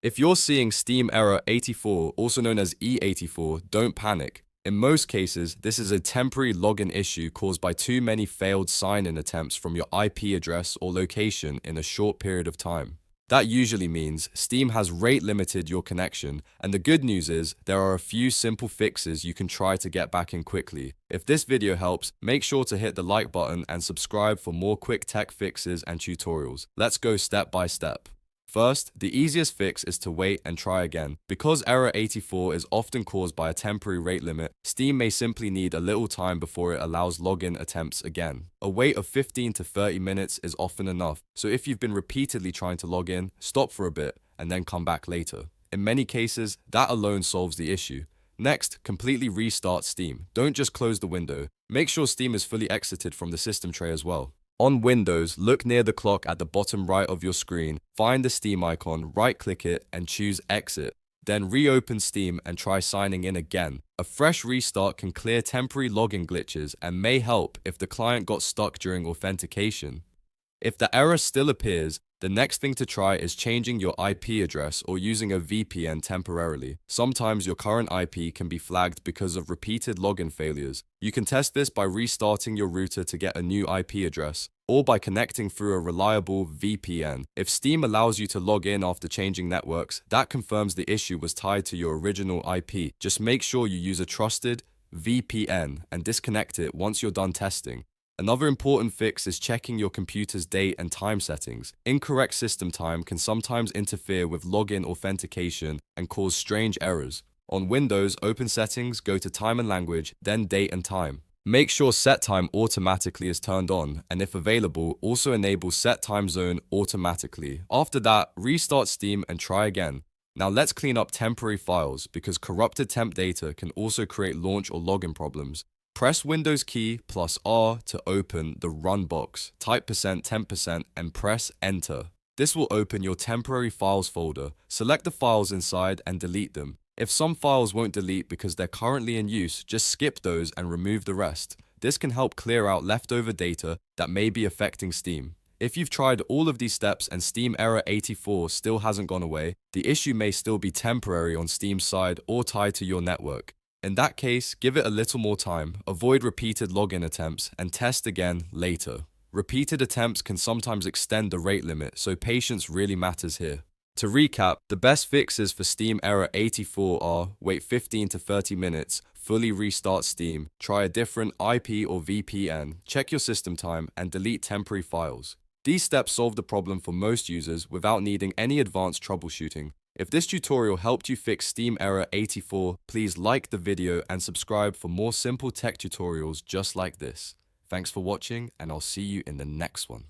If you're seeing Steam error 84, also known as E84, don't panic. In most cases, this is a temporary login issue caused by too many failed sign-in attempts from your IP address or location in a short period of time. That usually means Steam has rate limited your connection, and the good news is there are a few simple fixes you can try to get back in quickly. If this video helps, make sure to hit the like button and subscribe for more quick tech fixes and tutorials. Let's go step by step. First, the easiest fix is to wait and try again. Because error 84 is often caused by a temporary rate limit, Steam may simply need a little time before it allows login attempts again. A wait of 15 to 30 minutes is often enough, so if you've been repeatedly trying to log in, stop for a bit and then come back later. In many cases, that alone solves the issue. Next, completely restart Steam. Don't just close the window. Make sure Steam is fully exited from the system tray as well. On Windows, look near the clock at the bottom right of your screen, find the Steam icon, right-click it, and choose Exit. Then reopen Steam and try signing in again. A fresh restart can clear temporary login glitches and may help if the client got stuck during authentication. If the error still appears, the next thing to try is changing your IP address or using a VPN temporarily. Sometimes your current IP can be flagged because of repeated login failures. You can test this by restarting your router to get a new IP address, or by connecting through a reliable VPN. If Steam allows you to log in after changing networks, that confirms the issue was tied to your original IP. Just make sure you use a trusted VPN and disconnect it once you're done testing. Another important fix is checking your computer's date and time settings. Incorrect system time can sometimes interfere with login authentication and cause strange errors. On Windows, open Settings, go to Time and Language, then Date and Time. Make sure Set Time automatically is turned on, and if available, also enable Set Time Zone automatically. After that, restart Steam and try again. Now let's clean up temporary files, because corrupted temp data can also create launch or login problems. Press Windows key plus R to open the Run box. Type %temp% and press Enter. This will open your temporary files folder. Select the files inside and delete them. If some files won't delete because they're currently in use, just skip those and remove the rest. This can help clear out leftover data that may be affecting Steam. If you've tried all of these steps and Steam error 84 still hasn't gone away, the issue may still be temporary on Steam's side or tied to your network. In that case, give it a little more time, avoid repeated login attempts, and test again later. Repeated attempts can sometimes extend the rate limit, so patience really matters here. To recap, the best fixes for Steam error 84 are wait 15 to 30 minutes, fully restart Steam, try a different IP or VPN, check your system time, and delete temporary files. These steps solve the problem for most users without needing any advanced troubleshooting. If this tutorial helped you fix Steam error 84, please like the video and subscribe for more simple tech tutorials just like this. Thanks for watching, and I'll see you in the next one.